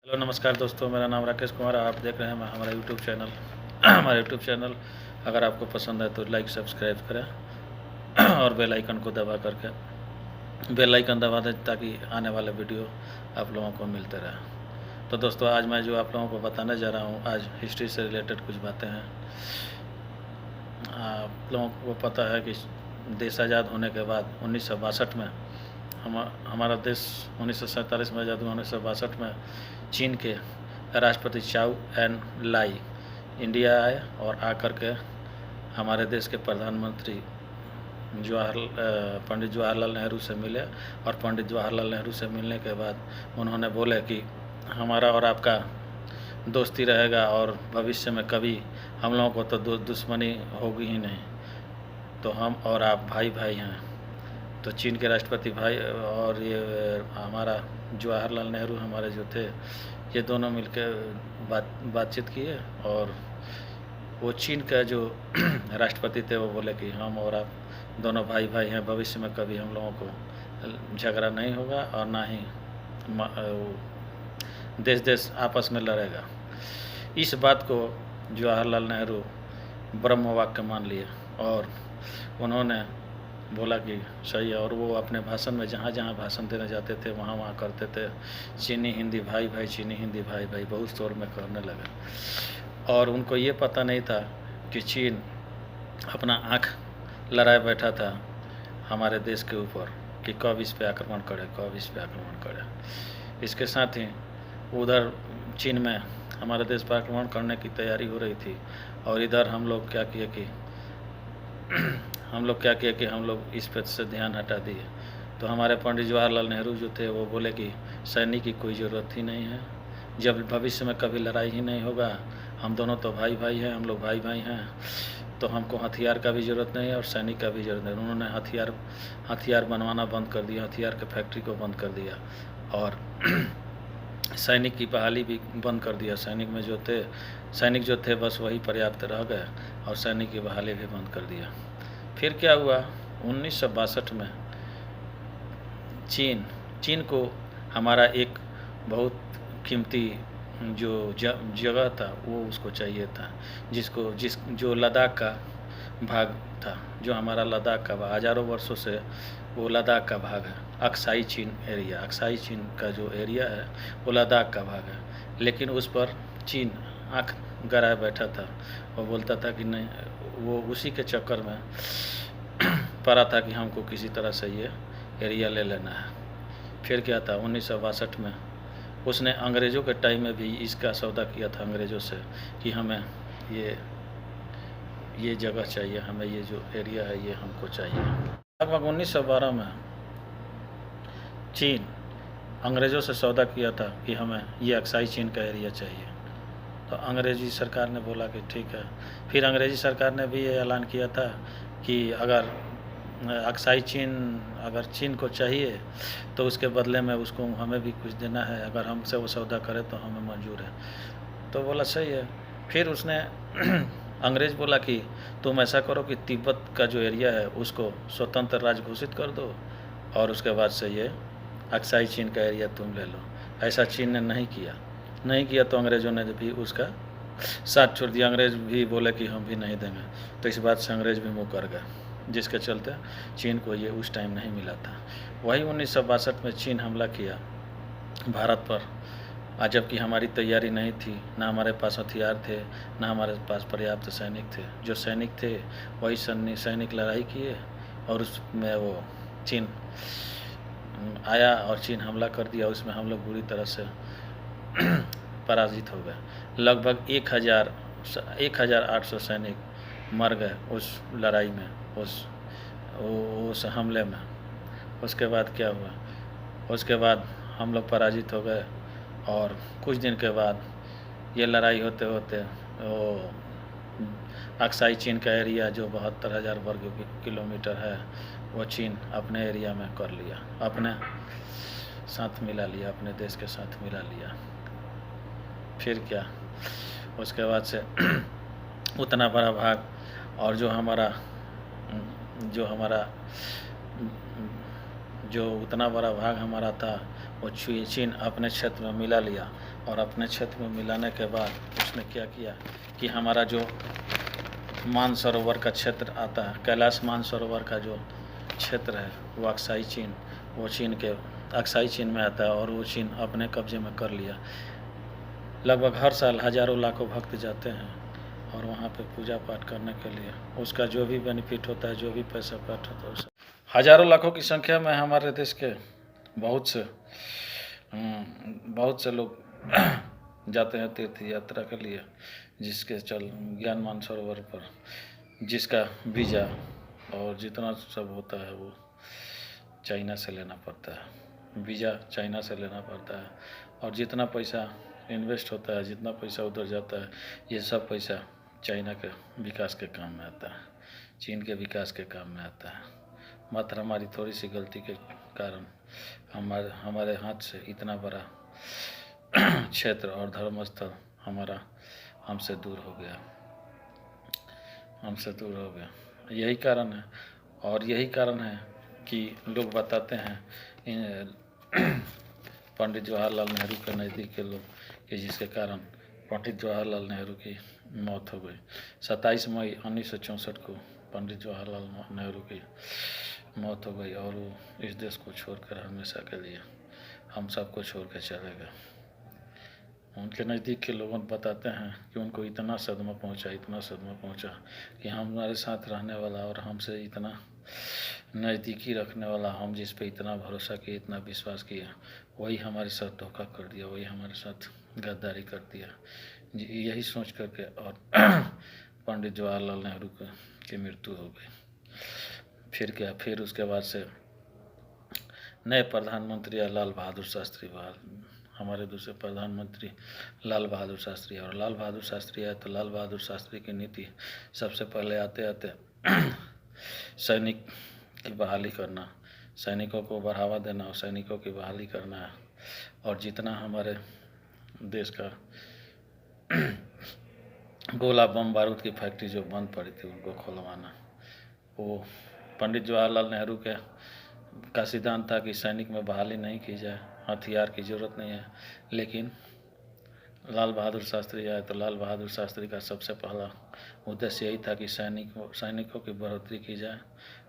Hello नमस्कार दोस्तों, मेरा नाम राकेश कुमार। आप देख रहे हैं हमारा यूट्यूब चैनल। हमारा यूट्यूब चैनल अगर आपको पसंद है तो लाइक सब्सक्राइब करें और बेल आइकन को दबा करके बेल आइकन दबा दें ताकि आने वाले वीडियो आप लोगों को मिलते रहे। तो दोस्तों, आज मैं जो आप लोगों को बताने जा रहा हूँ, आज हिस्ट्री से रिलेटेड कुछ बातें हैं। आप लोगों को पता है कि देश आज़ाद होने के बाद 1962 में हमारा देश 1947 में आज़ाद हुआ। 1962 में चीन के राष्ट्रपति चाउ एन लाई इंडिया आए और आकर के हमारे देश के प्रधानमंत्री पंडित जवाहरलाल नेहरू से मिले। और पंडित जवाहरलाल नेहरू से मिलने के बाद उन्होंने बोले कि हमारा और आपका दोस्ती रहेगा और भविष्य में कभी हम लोगों को तो दुश्मनी होगी ही नहीं, तो हम और आप भाई भाई हैं। तो चीन के राष्ट्रपति भाई और ये हमारा जवाहरलाल नेहरू हमारे जो थे, ये दोनों मिलकर बातचीत किए। और वो चीन का जो राष्ट्रपति थे वो बोले कि हम और आप दोनों भाई भाई हैं, भविष्य में कभी हम लोगों को झगड़ा नहीं होगा और ना ही देश देश आपस में लड़ेगा। इस बात को जवाहरलाल नेहरू ब्रह्म वाक्य मान लिए और उन्होंने बोला कि सही है। और वो अपने भाषण में जहाँ जहाँ भाषण देने जाते थे वहाँ वहाँ करते थे चीनी हिंदी भाई भाई, चीनी हिंदी भाई भाई, बहुत शोर में करने लगे। और उनको ये पता नहीं था कि चीन अपना आँख लड़ाए बैठा था हमारे देश के ऊपर कि कब इस पे आक्रमण करे, कब इस पे आक्रमण करे। इसके साथ ही उधर चीन में हमारे देश पर आक्रमण करने की तैयारी हो रही थी और इधर हम लोग क्या किए कि हम लोग इस पर से ध्यान हटा दिए। तो हमारे पंडित जवाहरलाल नेहरू जो थे वो बोले कि सैनिक की कोई ज़रूरत ही नहीं है, जब भविष्य में कभी लड़ाई ही नहीं होगा, हम दोनों तो भाई भाई हैं, हम लोग भाई भाई हैं, तो हमको हथियार का भी ज़रूरत नहीं है और सैनिक का भी ज़रूरत नहीं। उन्होंने हथियार बनवाना बंद कर दिया, हथियार के फैक्ट्री को बंद कर दिया और सैनिक की बहाली भी बंद कर दिया। सैनिक जो थे बस वही पर्याप्त रह गए और सैनिक की बहाली भी बंद कर दिया। फिर क्या हुआ, 1962 में चीन को हमारा एक बहुत कीमती जो जगह था वो उसको चाहिए था, जो लद्दाख का भाग था, जो हमारा लद्दाख का भाग, हज़ारों वर्षों से वो लद्दाख का भाग है। अक्साई चीन का जो एरिया है वो लद्दाख का भाग है। लेकिन उस पर चीन आँख गड़ाए बैठा था। वो बोलता था कि नहीं, वो उसी के चक्कर में पड़ा था कि हमको किसी तरह से ये एरिया ले लेना है। फिर क्या था, 1962 में उसने अंग्रेज़ों के टाइम में भी इसका सौदा किया था अंग्रेज़ों से कि हमें ये जगह चाहिए, हमें ये जो एरिया है ये हमको चाहिए। लगभग 1912 में चीन अंग्रेज़ों से सौदा किया था कि हमें ये अक्साई चीन का एरिया चाहिए। तो अंग्रेज़ी सरकार ने बोला कि ठीक है। फिर अंग्रेज़ी सरकार ने भी ये ऐलान किया था कि अगर चीन को चाहिए तो उसके बदले में उसको हमें भी कुछ देना है, अगर हमसे वो सौदा करे तो हमें मंजूर है। तो बोला सही है। फिर उसने अंग्रेज़ बोला कि तुम ऐसा करो कि तिब्बत का जो एरिया है उसको स्वतंत्र राज्य घोषित कर दो और उसके बाद से ये अक्साई चीन का एरिया तुम ले लो। ऐसा चीन ने नहीं किया तो अंग्रेज़ों ने भी उसका साथ छोड़ दिया। अंग्रेज़ भी बोले कि हम भी नहीं देंगे, तो इस बात से अंग्रेज़ भी मुँह कर गए, जिसके चलते चीन को ये उस टाइम नहीं मिला था। वही 1962 में चीन हमला किया भारत पर, जबकि हमारी तैयारी नहीं थी, ना हमारे पास हथियार थे, ना हमारे पास पर्याप्त सैनिक थे। जो सैनिक थे वही सैनिक लड़ाई किए और उसमें वो चीन आया और चीन हमला कर दिया। उसमें हम लोग बुरी तरह से पराजित हो गए। लगभग 1800 सैनिक मर गए उस लड़ाई में, उस हमले में। उसके बाद क्या हुआ, उसके बाद हम लोग पराजित हो गए और कुछ दिन के बाद ये लड़ाई होते होते वो अक्साई चीन का एरिया जो 72,000 वर्ग किलोमीटर है वो चीन अपने एरिया में कर लिया, अपने साथ मिला लिया, अपने देश के साथ मिला लिया। फिर क्या, उसके बाद से उतना बड़ा भाग और जो उतना बड़ा भाग हमारा था वो चीन अपने क्षेत्र में मिला लिया। और अपने क्षेत्र में मिलाने के बाद उसने क्या किया कि हमारा जो मानसरोवर का क्षेत्र आता है, कैलाश मानसरोवर का जो क्षेत्र है वो अक्साई चीन, वो चीन के अक्साई चीन में आता है और वो चीन अपने कब्जे में कर लिया। लगभग हर साल हजारों लाखों भक्त जाते हैं और वहाँ पे पूजा पाठ करने के लिए उसका जो भी बेनिफिट होता है, जो भी पैसा पाठ होता है, उस हजारों लाखों की संख्या में हमारे देश के बहुत से लोग जाते हैं तीर्थ यात्रा के लिए, जिसके ज्ञान मानसरोवर पर जिसका वीज़ा और जितना सब होता है वो चाइना से लेना पड़ता है, वीज़ा चाइना से लेना पड़ता है। और जितना पैसा इन्वेस्ट होता है, जितना पैसा उधर जाता है, ये सब पैसा चाइना के विकास के काम में आता है, चीन के विकास के काम में आता है। मात्र हमारी थोड़ी सी गलती के कारण हमारे हाथ से इतना बड़ा क्षेत्र और धर्म स्थल हमारा हमसे दूर हो गया। यही कारण है, और यही कारण है कि लोग बताते हैं पंडित जवाहरलाल नेहरू के नज़दीक के लोग कि जिसके कारण पंडित जवाहरलाल नेहरू की मौत हो गई। 27 मई 1964 को पंडित जवाहरलाल नेहरू की मौत हो गई और वो इस देश को छोड़कर हमेशा के लिए हम सबको छोड़ कर चले गए। उनके नज़दीक के लोग बताते हैं कि उनको इतना सदमा पहुंचा कि हमारे साथ रहने वाला और हमसे इतना नज़दीकी रखने वाला, हम जिस पे इतना भरोसा किया, इतना विश्वास किया, वही हमारे साथ धोखा कर दिया, वही हमारे साथ गद्दारी कर दिया। यही सोच करके और पंडित जवाहरलाल नेहरू की मृत्यु हो गई। फिर क्या, फिर उसके बाद से नए प्रधानमंत्री लाल बहादुर शास्त्री, हमारे दूसरे प्रधानमंत्री लाल बहादुर शास्त्री। और लाल बहादुर शास्त्री आए तो लाल बहादुर शास्त्री की नीति सबसे पहले आते आते सैनिक की बहाली करना, सैनिकों को बढ़ावा देना और सैनिकों की बहाली करना है। और जितना हमारे देश का गोला बम बारूद की फैक्ट्री जो बंद पड़ी थी उनको खुलवाना। वो पंडित जवाहरलाल नेहरू का सिद्धांत था कि सैनिक में बहाली नहीं की जाए, हथियार की ज़रूरत नहीं है। लेकिन लाल बहादुर शास्त्री आए तो लाल बहादुर शास्त्री का सबसे पहला उद्देश्य यही था कि सैनिकों की बढ़ोतरी की जाए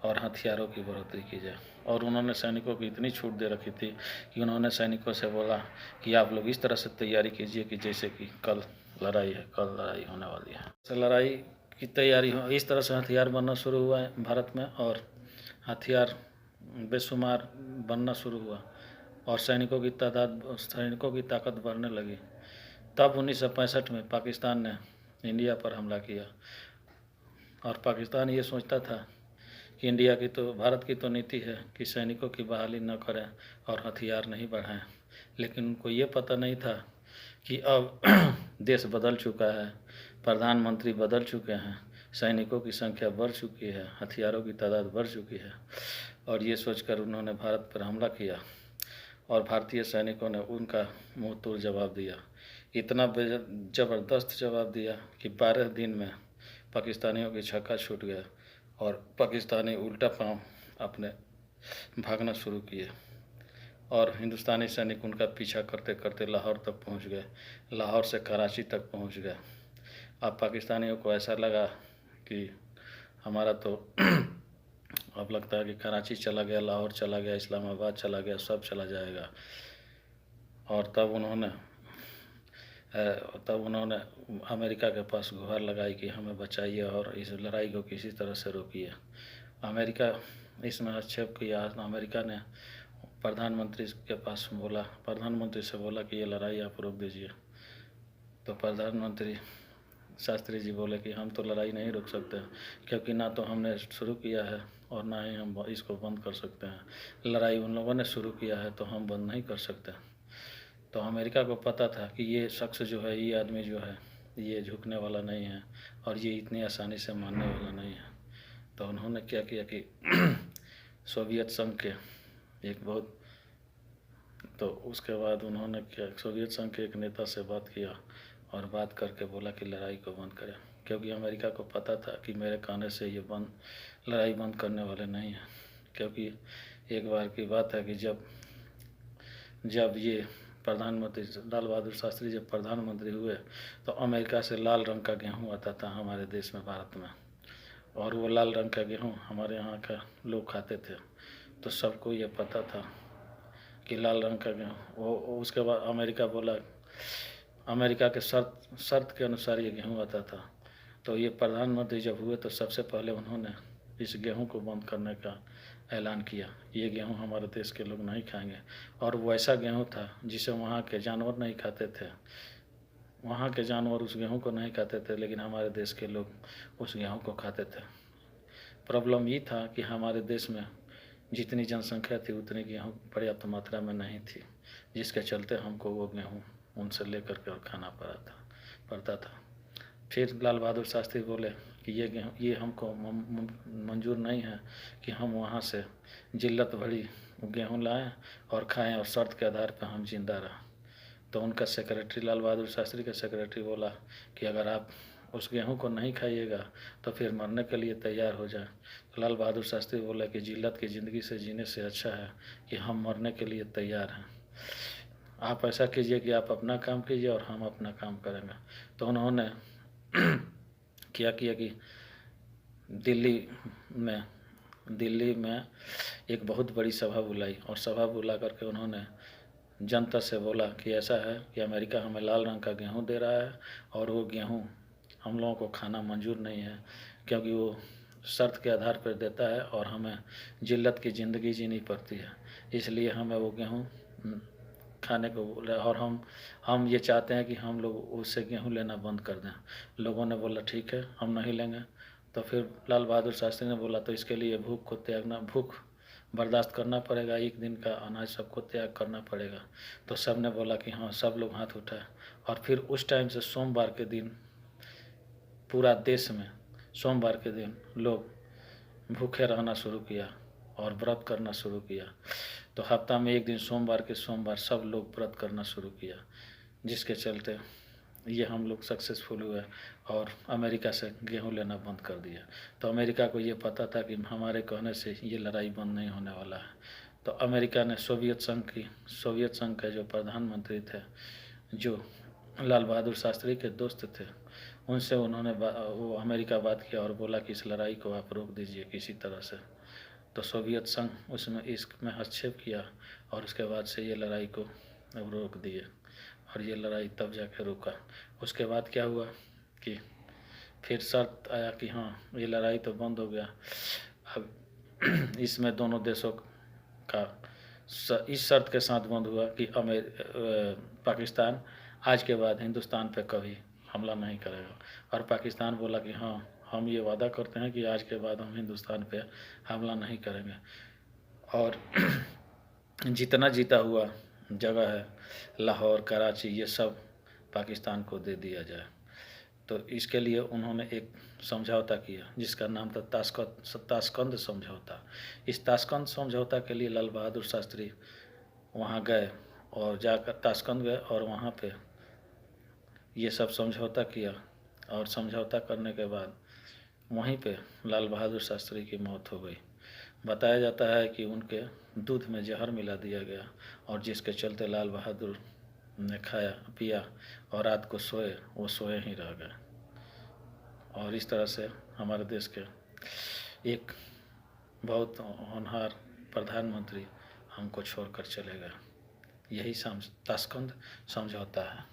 और हथियारों की बढ़ोतरी की जाए। और उन्होंने सैनिकों को इतनी छूट दे रखी थी कि उन्होंने सैनिकों से बोला कि आप लोग इस तरह से तैयारी कीजिए कि जैसे कि कल लड़ाई होने वाली है। लड़ाई की तैयारी हो, इस तरह से हथियार बनना शुरू हुआ है भारत में और हथियार बेशुमार बनना शुरू हुआ और सैनिकों की ताकत बढ़ने लगी। तब 1965 में पाकिस्तान ने इंडिया पर हमला किया और पाकिस्तान ये सोचता था कि भारत की तो नीति है कि सैनिकों की बहाली न करें और हथियार नहीं बढ़ाएं, लेकिन उनको ये पता नहीं था कि अब देश बदल चुका है, प्रधानमंत्री बदल चुके हैं, सैनिकों की संख्या बढ़ चुकी है, हथियारों की तादाद बढ़ चुकी है। और ये सोचकर उन्होंने भारत पर हमला किया और भारतीय सैनिकों ने उनका मुंह तोड़ जवाब दिया। इतना ज़बरदस्त जवाब दिया कि 12 दिन में पाकिस्तानियों की छक्का छूट गया और पाकिस्तानी उल्टा पांव अपने भागना शुरू किए और हिंदुस्तानी सैनिक उनका पीछा करते करते लाहौर तक पहुंच गए, लाहौर से कराची तक पहुंच गए। अब पाकिस्तानियों को ऐसा लगा कि हमारा तो अब लगता है कि कराची चला गया, लाहौर चला गया, इस्लामाबाद चला गया, सब चला जाएगा। और तब उन्होंने अमेरिका के पास गुहार लगाई कि हमें बचाइए और इस लड़ाई को किसी तरह से रोकिए। अमेरिका इसमें हस्तक्षेप किया। अमेरिका ने प्रधानमंत्री से बोला कि ये लड़ाई आप रोक दीजिए। तो प्रधानमंत्री शास्त्री जी बोले कि हम तो लड़ाई नहीं रोक सकते क्योंकि ना तो हमने शुरू किया है और ना ही हम इसको बंद कर सकते हैं। लड़ाई उन लोगों ने शुरू किया है तो हम बंद नहीं कर सकते। तो अमेरिका को पता था कि ये शख्स जो है, ये आदमी जो है, ये झुकने वाला नहीं है और ये इतनी आसानी से मानने वाला नहीं है। तो उन्होंने क्या किया कि सोवियत संघ के सोवियत संघ के एक नेता से बात किया और बात करके बोला कि लड़ाई को बंद करें, क्योंकि अमेरिका को पता था कि मेरे कहने से ये लड़ाई बंद करने वाले नहीं हैं। क्योंकि एक बार की बात है कि जब ये प्रधानमंत्री लाल बहादुर शास्त्री जब प्रधानमंत्री हुए तो अमेरिका से लाल रंग का गेहूँ आता था हमारे देश में, भारत में, और वो लाल रंग का गेहूँ हमारे यहाँ का लोग खाते थे। तो सबको ये पता था कि लाल रंग का गेहूँ वो उसके बाद अमेरिका बोला, अमेरिका के शर्त के अनुसार ये गेहूँ आता था। तो ये प्रधानमंत्री जब हुए तो सबसे पहले उन्होंने इस गेहूँ को बंद करने का ऐलान किया। ये गेहूँ हमारे देश के लोग नहीं खाएंगे। और वो ऐसा गेहूँ था जिसे वहाँ के जानवर नहीं खाते थे, वहाँ के जानवर उस गेहूँ को नहीं खाते थे, लेकिन हमारे देश के लोग उस गेहूँ को खाते थे। प्रॉब्लम ये था कि हमारे देश में जितनी जनसंख्या थी उतनी गेहूँ पर्याप्त मात्रा में नहीं थी, जिसके चलते हमको वो गेहूँ उनसे लेकर के और खाना पड़ता था। फिर लाल बहादुर शास्त्री बोले कि ये गेहूँ ये हमको मंजूर नहीं है कि हम वहाँ से जिल्लत भरी गेहूँ लाएं और खाएं और शर्त के आधार पर हम जिंदा रहें। तो उनका सेक्रेटरी, लाल बहादुर शास्त्री का सेक्रेटरी बोला कि अगर आप उस गेहूँ को नहीं खाइएगा तो फिर मरने के लिए तैयार हो जाए। तो लाल बहादुर शास्त्री बोला कि जिल्लत की ज़िंदगी से जीने से अच्छा है कि हम मरने के लिए तैयार हैं। आप ऐसा कीजिए कि आप अपना काम कीजिए और हम अपना काम करेंगे। तो उन्होंने क्या किया कि दिल्ली में एक बहुत बड़ी सभा बुलाई और सभा बुला करके उन्होंने जनता से बोला कि ऐसा है कि अमेरिका हमें लाल रंग का गेहूँ दे रहा है और वो गेहूँ हम लोगों को खाना मंजूर नहीं है, क्योंकि वो शर्त के आधार पर देता है और हमें जिल्लत की ज़िंदगी जीनी पड़ती है, इसलिए हमें वो गेहूँ खाने को बोला। और हम ये चाहते हैं कि हम लोग उससे गेहूँ लेना बंद कर दें। लोगों ने बोला ठीक है, हम नहीं लेंगे। तो फिर लाल बहादुर शास्त्री ने बोला तो इसके लिए भूख बर्दाश्त करना पड़ेगा, एक दिन का अनाज सबको त्याग करना पड़ेगा। तो सब ने बोला कि हाँ, सब लोग हाथ उठाए। और फिर उस टाइम से सोमवार के दिन पूरा देश में सोमवार के दिन लोग भूखे रहना शुरू किया और व्रत करना शुरू किया। तो हफ्ता में एक दिन सोमवार के सोमवार सब लोग व्रत करना शुरू किया, जिसके चलते ये हम लोग सक्सेसफुल हुए और अमेरिका से गेहूँ लेना बंद कर दिया। तो अमेरिका को ये पता था कि हमारे कहने से ये लड़ाई बंद नहीं होने वाला है। तो अमेरिका ने सोवियत संघ के जो प्रधानमंत्री थे, जो लाल बहादुर शास्त्री के दोस्त थे, उनसे उन्होंने वो अमेरिका बात किया और बोला कि इस लड़ाई को आप रोक दीजिए किसी तरह से। तो सोवियत संघ उसमें इसमें हस्तक्षेप किया और उसके बाद से ये लड़ाई को रोक दिए और ये लड़ाई तब जाके रुका। उसके बाद क्या हुआ कि फिर शर्त आया कि हाँ, ये लड़ाई तो बंद हो गया। अब इसमें दोनों देशों का इस शर्त के साथ बंद हुआ कि पाकिस्तान आज के बाद हिंदुस्तान पे कभी हमला नहीं करेगा। और पाकिस्तान बोला कि हाँ, हम ये वादा करते हैं कि आज के बाद हम हिंदुस्तान पे हमला नहीं करेंगे। और जितना जीता हुआ जगह है, लाहौर, कराची, ये सब पाकिस्तान को दे दिया जाए। तो इसके लिए उन्होंने एक समझौता किया जिसका नाम था ताशकंद समझौता। इस ताशकंद समझौता के लिए लाल बहादुर शास्त्री वहाँ गए और जाकर ताशकंद गए और वहाँ पे ये सब समझौता किया। और समझौता करने के बाद वहीं पे लाल बहादुर शास्त्री की मौत हो गई। बताया जाता है कि उनके दूध में जहर मिला दिया गया और जिसके चलते लाल बहादुर ने खाया पिया और रात को सोए ही रह गए। और इस तरह से हमारे देश के एक बहुत होनहार प्रधानमंत्री हमको छोड़कर चले गए। यही ताशकंद समझौता है।